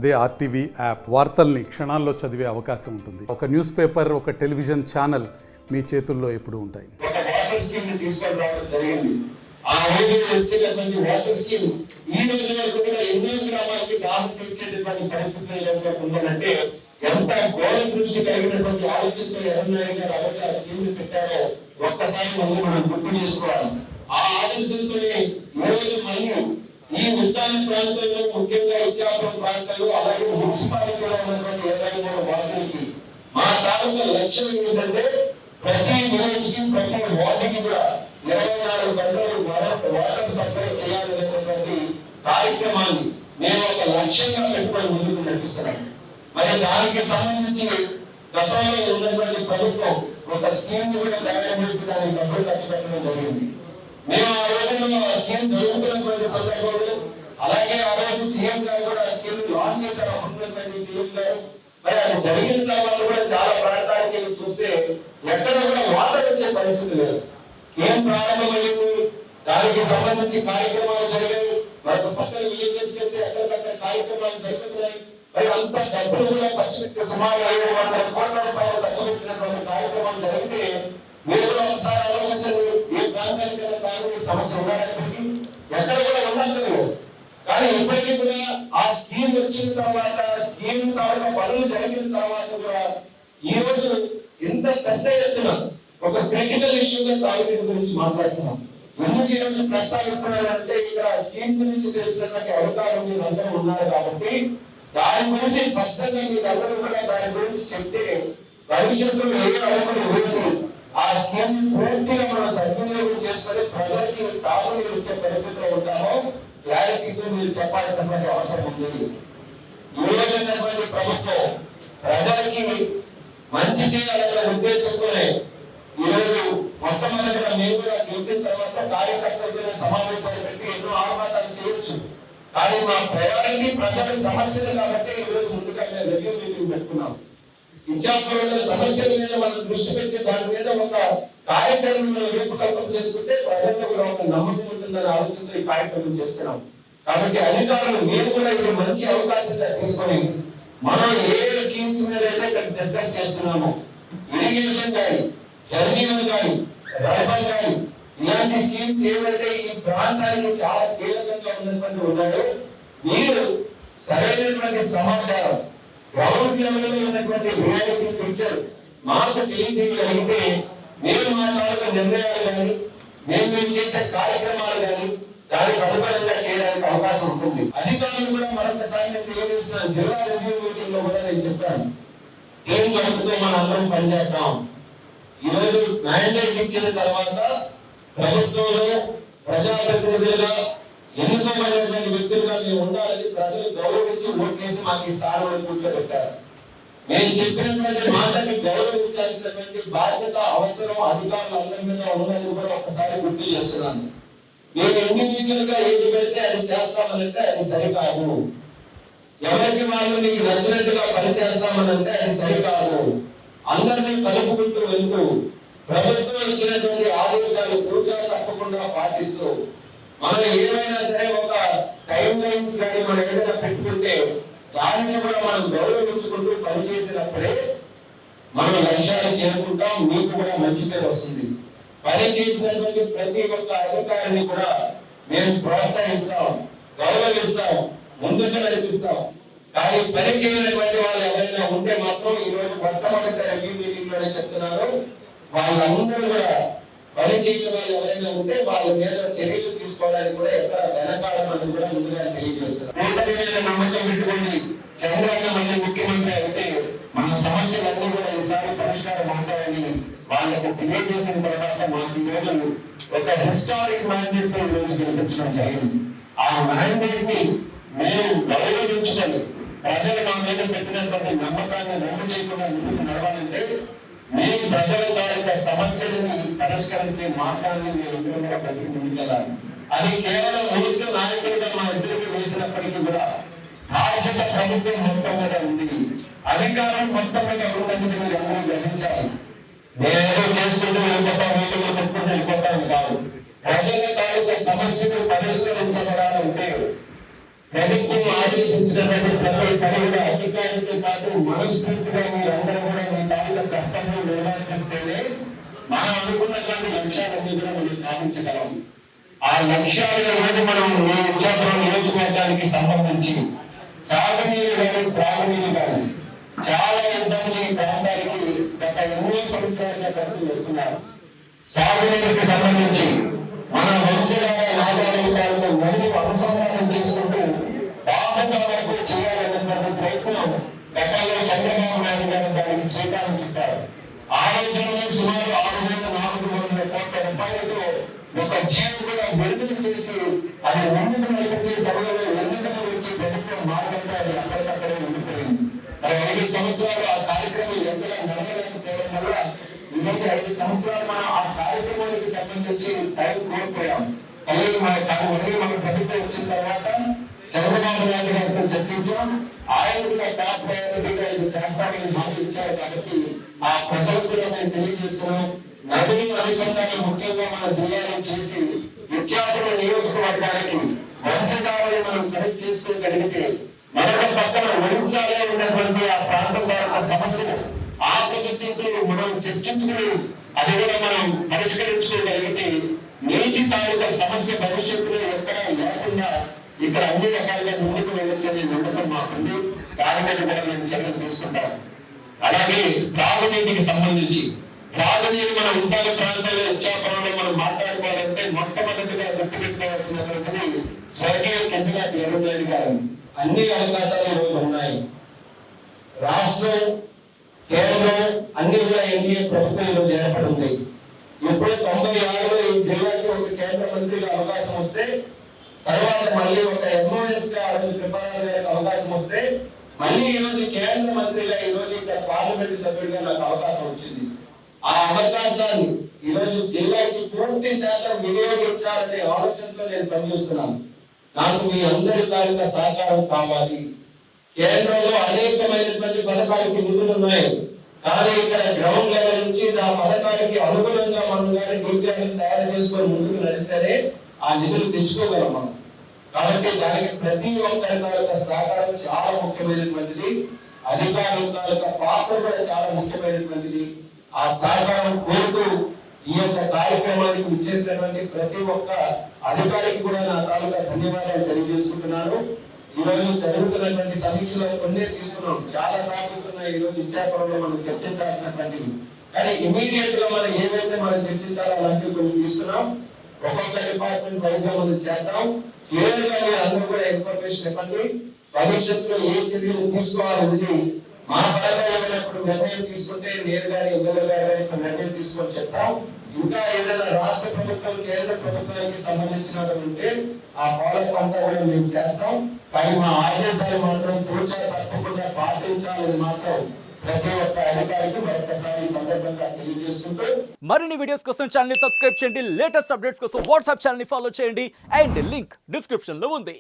అదే RTV app వార్తల్ని క్షణాల్లో చదివే అవకాశం ఉంటుంది. ఒక న్యూస్ పేపర్, ఒక టెలివిజన్ ఛానల్ మీ చేతుల్లో ఎప్పుడూ ఉంటాయి. ఒక వాటర్ స్కీమ్ తీసుకొని రావడం జరిగింది. ఆ రోజు వచ్చినటువంటి వాటర్ స్కీమ్ ఈ రోజు వరకు కూడా ఎన్నో గ్రామాలకి దాహం తీర్చేటటువంటి పరిస్థితి ఉందంటే ఎంత ఘోర దృష్టి కలిగినటువంటి ఆలోచనతో ఎర్రనాయుడు గారు అలాగే ఆ స్కీమ్ పెట్టారో ఒక్కసారి మనం గుర్తు చేసుకోవాలి. ఆ ఆలోచనతోనే ఈ రోజు మళ్ళీ ఈ ఉద్యాన ప్రాంతంలో ముఖ్యంగా ఇచ్చాపురం ప్రాంతంలో అలాగే మున్సిపాలిటీలో ఉన్నటువంటి 23 వార్డులకి మా తాలూకా లక్ష్యం ఏంటంటే ప్రతి విలేజ్ కి ప్రతి వార్డుకి కూడా 24 గంటలు వాటర్ సప్లై చేయాలనేటువంటి కార్యక్రమాన్ని మేము ఒక లక్ష్యంగా పెట్టుకొని ముందుకు నడిపిస్తున్నాం. మరి దానికి సంబంధించి గతంలో ఉన్నటువంటి ప్రభుత్వం ఒక స్కీమ్ కూడా తయారు చేసి దానికి డబ్బులు ఖర్చు పెట్టడం జరిగింది. మేము ఆ రోజుల్లో ఆ స్కీమ్ జరుగుతున్నటువంటి సందర్భంలో అలాగే ఆ రోజు సీఎం గారు కూడా ఆ స్కీమ్ లాంచ్ చేశారు. అప్పుడున్నటువంటి సీఎం గారు మరి అది జరిగిన తర్వాత కూడా చాలా ప్రాంతానికి చూస్తే ఎక్కడ కూడా వాటర్ వచ్చే పరిస్థితి లేదు. ఏం ప్రారంభమైంది, దానికి సంబంధించి కార్యక్రమాలు జరిగాయి. మరొక పక్కన విలేజెస్ వెళ్తే ఎక్కడికక్కడ కార్యక్రమాలు జరుగుతున్నాయి. మరి అంత డబ్బులు కూడా ఖర్చు పెట్టి సుమారు 700 కోట్ల రూపాయలు ఖర్చు పెట్టినటువంటి కార్యక్రమాలు జరిగితే మీరు కూడా ఒకసారి ఆలోచించండి. ఏ ప్రాంతానికి సమస్య ఉన్నప్పటికీ ఎక్కడ కూడా ఉండదు. కానీ ఇప్పటికీ కూడా ఆ స్కీమ్ వచ్చిన తర్వాత స్కీమ్ తాలూకా పనులు జరిగిన తర్వాత కూడా ఈ రోజు ఇంత పెద్ద ఎత్తున ఒక క్రిటికల్ ఇష్యూగా తాగునీటి గురించి మాట్లాడుతున్నాం. ఎందుకు ఈ రోజు ప్రస్తావిస్తున్నారంటే ఇక్కడ స్కీమ్ గురించి తెలిసినటువంటి అధికారులు మీరు అందరూ ఉన్నారు కాబట్టి దాని గురించి స్పష్టంగా మీరందరూ కూడా దాని గురించి చెప్తే భవిష్యత్తులో ఏ అడుగులు వేసి ఆ స్కీమ్ పూర్తిగా మనం సద్వినియోగం చేసుకొని ప్రజలకి తాగునీరు ఇచ్చే పరిస్థితిలో ఉంటామో క్లారిటీతో మీరు చెప్పాల్సినటువంటి అవసరం ఉంది. ఈ రోజు ఉన్నటువంటి ప్రభుత్వం ప్రజలకి మంచి చేయాలనే ఉద్దేశంతోనే ఈరోజు మొట్టమొదటిగా మేము కూడా గెలిచిన తర్వాత కార్యకర్తలతో సమావేశాలు పెట్టి ఎన్నో ఆహ్వానాలు చేయొచ్చు. కానీ మా ప్రయారిటీ ప్రజల సమస్యలు కాబట్టి ఈ రోజు ముందుగా మేము రివ్యూ మీటింగ్ పెట్టుకున్నాం. ఇచ్చాపురంలో సమస్యల మీద మనం దృష్టి పెట్టి దాని మీద ఒక కార్యాచరణ రూపకల్పన చేసుకుంటే ప్రజల్లో కూడా ఒక నమ్మకం ఉంటుందనే ఆలోచనతో ఈ కార్యక్రమం చేస్తున్నాం. కాబట్టి అధికారులు మీరు కూడా ఇది మంచి అవకాశంగా తీసుకొని మనం ఏ స్కీమ్స్ మీద అయితే ఇక్కడ డిస్కస్ చేస్తున్నామో ఇరిగేషన్ కానీ జలజీవన్ కానీ రర్బన్ కానీ ఇలాంటి స్కీమ్స్ ఏవైతే ఈ ప్రాంతానికి చాలా కీలకంగా ఉన్నటువంటి ఉన్నాయో మీరు సరైనటువంటి సమాచారం గ్రౌండ్ లెవెల్ లో ఉన్నటువంటి రియాలిటీ పిక్చర్ మాకు తెలియజేయగలిగితే మేము మాట్లాడుకునే నిర్ణయాలు కానీ మేము చేసే కార్యక్రమాలు కానీ దానికి అనుగుణంగా చేయడానికి అవకాశం ఉంటుంది. అధికారులు కూడా మరొకసారి నేను తెలియజేస్తున్నాను. జిల్లా రివ్యూ మీటింగ్ లో కూడా నేను చెప్పాను ఏం జరుగుతుందో మనం అందరం పనిచేద్దాం. ఈరోజు మ్యాండేట్ ఇచ్చిన తర్వాత ప్రభుత్వంలో ప్రజాప్రతినిధులుగా ఎన్నుకోబడినటువంటి వ్యక్తులుగా మేము ఉండాలని ప్రజలు గౌరవించి ఓట్లేసి మాకు ఈ స్థానంలో కూర్చోబెట్టారు. మేము చెప్పినటువంటి మాటని గౌరవించాల్సినటువంటి బాధ్యత అవసరం అధికారులు అందరి మీద ఉన్నది కూడా ఒకసారి గుర్తు చేస్తున్నాను. మేము ఇండివిజువల్ గా ఏది పెడితే అది చేస్తామనంటే అది సరికాదు. ఎవరికి వాళ్ళు మీకు నచ్చినట్టుగా పని చేస్తామనంటే అది సరికాదు. అందరినీ కలుపుకుంటూ వెళ్తూ ప్రభుత్వం ఇచ్చినటువంటి ఆదేశాలు పూర్తిగా తప్పకుండా పాటిస్తూ మనం ఏమైనా సరే ఒక టైం లైన్స్ కానీ మనం ఏదైనా పెట్టుకుంటే దానిని కూడా మనం గౌరవించుకుంటూ పనిచేసినప్పుడే మనం లక్ష్యాలు చేరుకుంటాం. మీకు కూడా మంచి పేరు వస్తుంది. పని చేసినటువంటి ప్రతి ఒక్క అధికారిని కూడా మేము ప్రోత్సహిస్తాం, గౌరవిస్తాం, ముందుకు నడిపిస్తాం. కానీ పని చేయనటువంటి వాళ్ళు ఎవరైనా ఉంటే మాత్రం ఈ రోజు మొట్టమొదటి రివ్యూ మీటింగ్ లోనే చెప్తున్నారు, వాళ్ళందరూ కూడా పని చేయని వాళ్ళు ఎవరైనా ఉంటే వాళ్ళ మీద చర్యలు తీసుకోవడానికి కూడా ఎక్కడ వెనకాలని కూడా ముందుగా తెలియజేస్తారు. నమ్మకం పెట్టుకోండి. చంద్రబాబు మళ్ళీ ముఖ్యమంత్రి అయితే మన సమస్యలన్నీ కూడా ఈసారి పరిష్కారం అవుతాయని వాళ్ళకు తెలియజేసిన తర్వాత మాకు ఈ రోజు ఒక హిస్టారిక్ మ్యాండేట్ ఈ రోజు గెలిపించడం జరిగింది. ఆ మ్యాండేట్ ని మేము గౌరవించుకొని ప్రజలు మా మీద పెట్టినటువంటి నమ్మకాన్ని నమ్ము చేయకుండా ముందుకు నడవాలంటే మేము ప్రజల తాలూకా సమస్యలని పరిష్కరించే మార్గాన్ని మేము కూడా ప్రతి ముందుకెళ్ళాలి. అది కేవలం ఊరికి నాయకులుగా మా ఇద్దరికి వేసినప్పటికీ కూడా బాధ్యత ప్రభుత్వం మొత్తం మీద ఉంది. అధికారం మొత్తం మీద ఉన్నది మీరు అందరూ గ్రహించాలి. నేనేదో చేసుకుంటూ వెళ్ళిపోతాం, వీళ్ళు పెట్టుకుంటూ వెళ్ళిపోతాను కాదు. ప్రజల తాలూకా సమస్యలు పరిష్కరించబడాలంటే ప్రభుత్వం ఆదేశించినటువంటి ప్రతి పని కూడా అధికారులతో పాటు మనస్ఫూర్తిగా మీరందరూ కూడా మీ తాలూకా కర్తవ్యం నిర్వర్తిస్తేనే మనం అనుకున్నటువంటి లక్ష్యాలన్నీ కూడా మనం సాధించగలం. ఆ లక్ష్యాలను రోజు మనం ఈ ఇచ్చాపురం నియోజకవర్గానికి సంబంధించి సాగునీరు కానీ త్రాగునీరు కానీ చాలా ఇబ్బందులు ఈ ప్రాంతానికి గత ఎన్నో సంవత్సరాలుగా పడుతూ వస్తున్నారు. సాగునీరుకి సంబంధించి మన వంశధార నాగాలు నదులు అనుసంధానం చేసుకుంటూ బాగా వరకు చేయాలనేటువంటి ప్రయత్నం గతంలో చంద్రబాబు నాయుడు గారు దానికి శ్రీకారం చుట్టారు. ఆ రోజుల్లో సుమారు 6,400 కోట్ల రూపాయలతో ఒక జీవో కూడా విడుదల చేసి అది ముందుకు నడిపించే సమయంలో ఎన్నికలు వచ్చి ప్రభుత్వం మార్గంతో అది అక్కడికక్కడే ఉండిపోయింది. మరి 5 సంవత్సరాలు ఆ కార్యక్రమం ఎంతగా నడవలేకపోవడం వల్ల ఈరోజు 5 సంవత్సరాలు మనం ఆ కార్యక్రమానికి సంబంధించి టైం కోల్పోయాం. మళ్ళీ మన ప్రభుత్వం వచ్చిన తర్వాత చంద్రబాబు నాయుడు గారితో చర్చించాం. ఆయన కూడా టాప్ ప్రయారిటీగా ఇది చేస్తామని మాట ఇచ్చారు. కాబట్టి ఆ ప్రజలకు కూడా మేము తెలియజేస్తున్నాం. నదులు అనుసంధానం ముఖ్యంగా మన జిల్లాలో చేసి ఇచ్చాపురం నియోజకవర్గానికి వంశధారని మనం కనెక్ట్ చేసుకోగలిగితే మరొక పక్కన ఒడిశాలో ఉన్నటువంటి ఆ ప్రాంతం యొక్క సమస్యలు ఆ పద్ధతులు మనం చర్చించుకుని అది కూడా మనం పరిష్కరించుకోగలిగితే నీటి తాలూకా సమస్య భవిష్యత్తులో ఎక్కడా లేకుండా ఇక్కడ అన్ని రకాలుగా ముందుకు వెళ్ళొచ్చని నమ్మకం మాకుంది. దాని మీద కూడా మేము చర్యలు తీసుకుంటాం. అలాగే త్రాగునీటికి సంబంధించి త్రాగునీరు మన ఉంటాల ప్రాంతాల్లో ఇచ్చాపురంలో మనం మాట్లాడుకోవాలంటే మొట్టమొదటిగా గుర్తుపెట్టుకోవాల్సినటువంటిది స్వర్గీయ కెంచనాటి ఎర్రనాయుడు గారు. అన్ని అవకాశాలు ఈరోజు ఉన్నాయి. రాష్ట్రం కేంద్రం అన్ని కూడా ఎన్డీఏ ప్రభుత్వం ఈరోజు ఏర్పడి ఉంది. ఇప్పుడు 96లో ఈ జిల్లాకి ఒక కేంద్ర మంత్రిగా అవకాశం వస్తే, తర్వాత మళ్ళీ ఒక ఎంఓఎస్ గా అవకాశం వస్తే, మళ్ళీ ఈరోజు కేంద్ర మంత్రిగా ఈరోజు ఇక్కడ పార్లమెంట్ సభ్యుడిగా నాకు అవకాశం వచ్చింది. ఆ అవకాశాన్ని ఈరోజు జిల్లాకి పూర్తి శాతం వినియోగించాలనే ఆలోచనతో నేను పనిచేస్తున్నాను. నాకు మీ అందరి తాలూకా సహకారం కావాలి. కేంద్రంలో అనేకమైనటువంటి పథకాలకి నిధులు ఉన్నాయి. కానీ ఇక్కడ గ్రౌండ్ లెవెల్ నుంచి ఆ పథకానికి అనుగుణంగా మనం కానీ నీటిని తయారు చేసుకొని ముందుకు నడిస్తేనే ఆ నిధులు తెచ్చుకోగలం మనం. కాబట్టి దానికి ప్రతి ఒక్కరి తాలూకా సహకారం చాలా ముఖ్యమైనటువంటిది. అధికారుల తాలూకా పాత్ర కూడా చాలా ముఖ్యమైనటువంటిది. ఆ సహకారం కోరుతూ ఈ యొక్క కార్యక్రమానికి ఇచ్చేసినటువంటి ప్రతి ఒక్క అధికారికి కూడా నా తాలూకా ధన్యవాదాలు తెలియజేసుకుంటున్నాను. ఈ రోజు జరుగుతున్నటువంటి సమీక్షలో కొన్ని తీసుకున్నాం. చాలా టాపిక్స్ ఉన్నాయి ఈ రోజు ఇచ్చాపురంలో మనం చర్చించాల్సినటువంటివి. కానీ ఇమీడియట్ గా మనం ఏవైతే మనం చర్చించాలో అలాంటివి కొన్ని తీసుకున్నాం. ఒక్కొక్క డిపార్ట్మెంట్ వైజ్ గా మనం చేద్దాం. క్లియర్ గా మీరు అందరూ కూడా ఇన్ఫర్మేషన్ ఇవ్వండి. భవిష్యత్తులో ఏ చర్యలు తీసుకోవాలనేది మా పరంగా ఏమైనప్పుడు నిర్ణయం తీసుకుంటే నేరుగా ఎమ్మెల్యే గారు నిర్ణయం తీసుకొని చెప్తాం. ఇంకా ఏదైనా రాష్ట్ర ప్రభుత్వం కేంద్ర ప్రభుత్వానికి సంబంధించినటువంటి ఆ ఫాలోఅప్ అంతా కూడా మేము చేస్తాం. కానీ మా ఆదేశాలు మాత్రం పూర్తిగా తప్పకుండా పాటించాలని మాత్రం ప్రతి ఒక్క అధికారికి మరొకసారి సందర్భంగా తెలియజేసుకుంటూ, మరిన్ని వీడియోస్ కోసం ఛానల్ ని సబ్స్క్రైబ్ చేయండి. లేటెస్ట్ అప్డేట్స్ కోసం వాట్సాప్ ఛానల్ ని ఫాలో చేయండి. అండ్ లింక్ డిస్క్రిప్షన్ లో ఉంది.